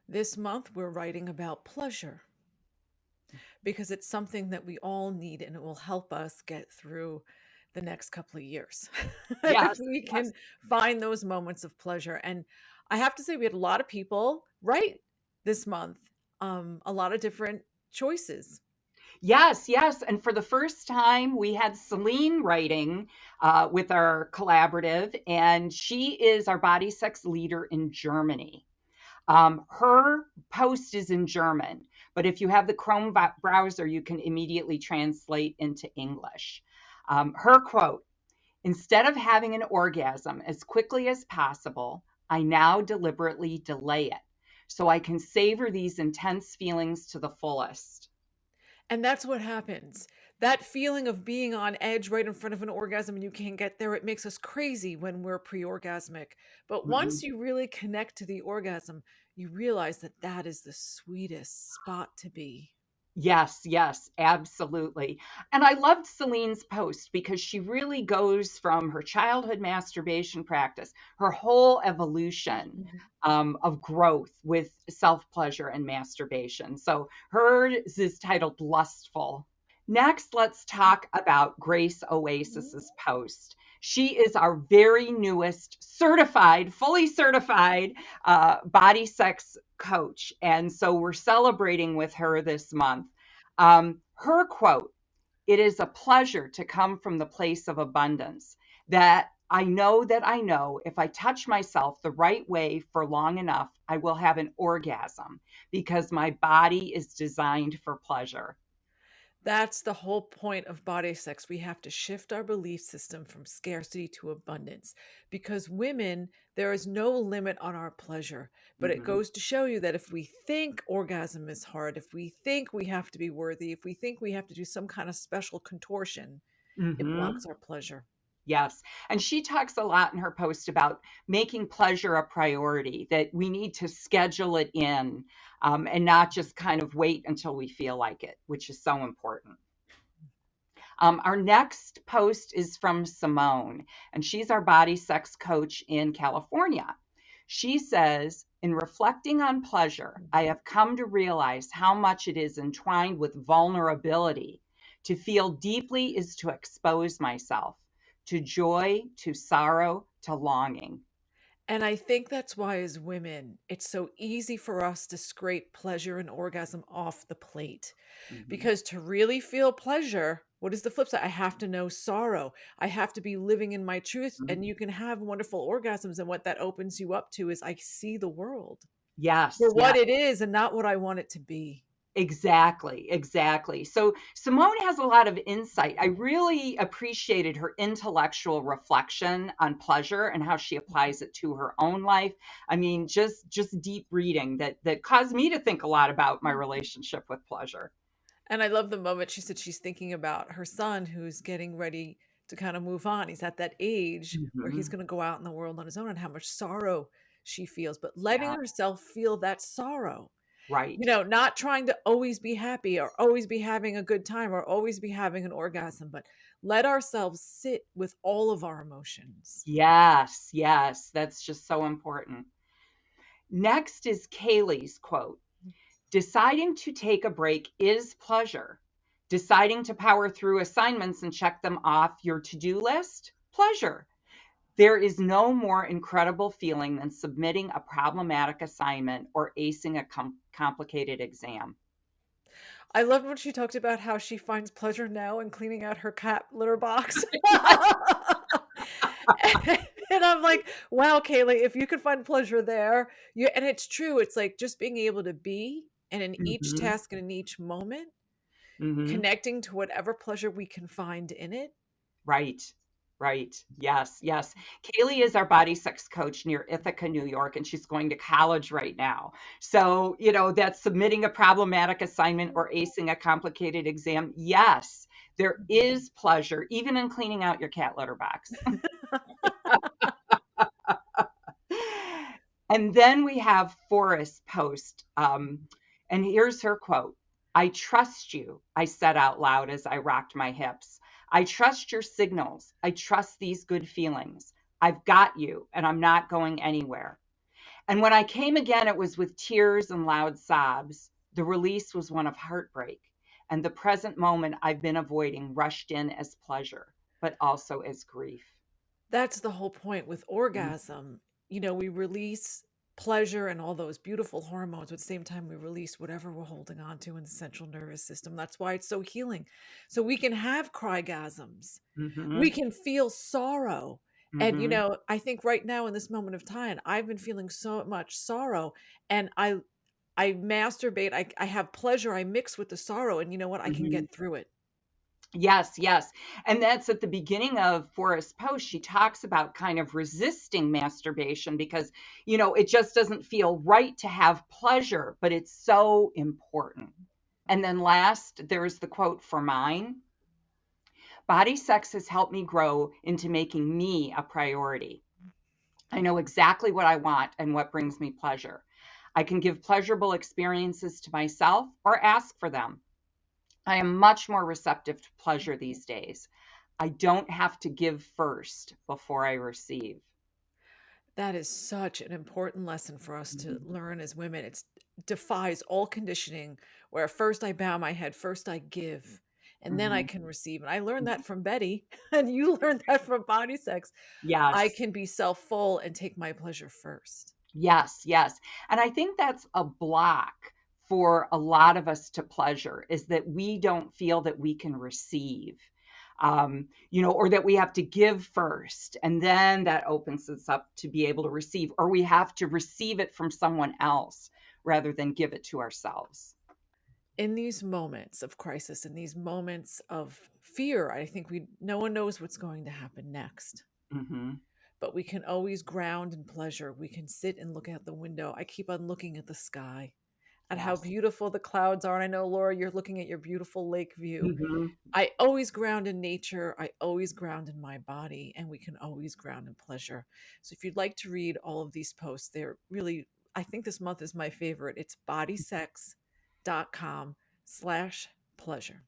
This month, we're writing about pleasure because it's something that we all need and it will help us get through the next couple of years. If Yes, we can yes. find those moments of pleasure. And I have to say, we had a lot of people write this month, a lot of different choices. Yes, yes. And for the first time, we had Celine writing with our collaborative, and she is our body sex leader in Germany. Her post is in German, but if you have the Chrome browser, you can immediately translate into English. Her quote: "Instead of having an orgasm as quickly as possible, I now deliberately delay it so I can savor these intense feelings to the fullest." And that's what happens. That feeling of being on edge right in front of an orgasm and you can't get there, it makes us crazy when we're pre orgasmic. But once Mhm. you really connect to the orgasm, you realize that that is the sweetest spot to be. Yes, yes, absolutely. And I loved Celine's post because she really goes from her childhood masturbation practice, her whole evolution Mhm. of growth with self pleasure and masturbation. So hers is titled Lustful. Next, let's talk about Grace Oasis's post. She is our very newest certified, fully certified body sex coach. And so we're celebrating with her this month. Her quote: "It is a pleasure to come from the place of abundance, that I know if I touch myself the right way for long enough, I will have an orgasm because my body is designed for pleasure." That's the whole point of body sex. We have to shift our belief system from scarcity to abundance because women, there is no limit on our pleasure. But it Mhm. goes to show you that if we think orgasm is hard, if we think we have to be worthy, if we think we have to do some kind of special contortion, it Mhm. blocks our pleasure. Yes. And she talks a lot in her post about making pleasure a priority, that we need to schedule it in, and not just kind of wait until we feel like it, which is so important. Our next post is from Simone, and she's our body sex coach in California. She says, "In reflecting on pleasure, I have come to realize how much it is entwined with vulnerability. To feel deeply is to expose myself to joy, to sorrow, to longing." And I think that's why, as women, it's so easy for us to scrape pleasure and orgasm off the plate. Mhm. Because to really feel pleasure, what is the flip side? I have to know sorrow. I have to be living in my truth. And Mhm. you can have wonderful orgasms. And what that opens you up to is I see the world for Yes, what yes. it is and not what I want it to be. Exactly, exactly. So Simone has a lot of insight. I really appreciated her intellectual reflection on pleasure and how she applies it to her own life. I mean, just deep reading that caused me to think a lot about my relationship with pleasure. And I love the moment she said she's thinking about her son who's getting ready to kind of move on. He's at that age where he's Mhm. going to go out in the world on his own and how much sorrow she feels, but letting Yeah, herself feel that sorrow. right. Not trying to always be happy or always be having a good time or always be having an orgasm, but let ourselves sit with all of our emotions. Yes, yes, that's just so important. Next is Kaylee's quote: "Deciding to take a break is pleasure. Deciding to power through assignments and check them off your to do list, pleasure. There is no more incredible feeling than submitting a problematic assignment or acing a complicated exam." I loved when she talked about how she finds pleasure now in cleaning out her cat litter box. And I'm like, wow, Kaylee, if you could find pleasure there, you and it's true. It's like just being able to be and in each Hmm. task and in each moment, Hmm. connecting to whatever pleasure we can find in it. Right. Right. Yes. Yes. Kaylee is our body sex coach near Ithaca, New York, and she's going to college right now. So, that's submitting a problematic assignment or acing a complicated exam. Yes, there is pleasure even in cleaning out your cat litter box. And then we have Forrest's post. And here's her quote: "I trust you," I said out loud as I rocked my hips. "I trust your signals. I trust these good feelings. I've got you, and I'm not going anywhere." And when I came again, it was with tears and loud sobs. The release was one of heartbreak, and the present moment I've been avoiding rushed in as pleasure, but also as grief. That's the whole point with orgasm. We release pleasure and all those beautiful hormones, but at the same time, we release whatever we're holding on to in the central nervous system. That's why it's so healing. So we can have crygasms, we Mm-hmm. can feel sorrow. And, Mm-hmm. I think right now in this moment of time, I've been feeling so much sorrow, and I masturbate, I have pleasure, I mix with the sorrow, and you know what? I can Mm-hmm. get through it. Yes, yes. And that's at the beginning of Forest Post. She talks about kind of resisting masturbation because, it just doesn't feel right to have pleasure, but it's so important. And then last, there's the quote for mine: body sex has helped me grow into making me a priority. I know exactly what I want and what brings me pleasure. I can give pleasurable experiences to myself or ask for them. I am much more receptive to pleasure these days. I don't have to give first before I receive. That is such an important lesson for us to Mhm, learn as women. It defies all conditioning, where first I bow my head, first I give, and then I mhm, can receive. And I learned mhm. that from Betty, and you learned that from body sex. I Yes, can be self full and take my pleasure first. yes, yes. And I think that's a block for a lot of us to pleasure, is that we don't feel that we can receive. Or that we have to give first, and then that opens us up to be able to receive, or we have to receive it from someone else rather than give it to ourselves. In these moments of crisis, in these moments of fear, I think no one knows what's going to happen next. Hmm. But we can always ground in pleasure. We can sit and look out the window. I keep on looking at the sky, at how Yes. beautiful the clouds are. And I know, Laura, you're looking at your beautiful lake view. Hmm. I always ground in nature. I always ground in my body, and we can always ground in pleasure. So if you'd like to read all of these posts, they're really, I think this month is my favorite. It's bodysex.com/pleasure.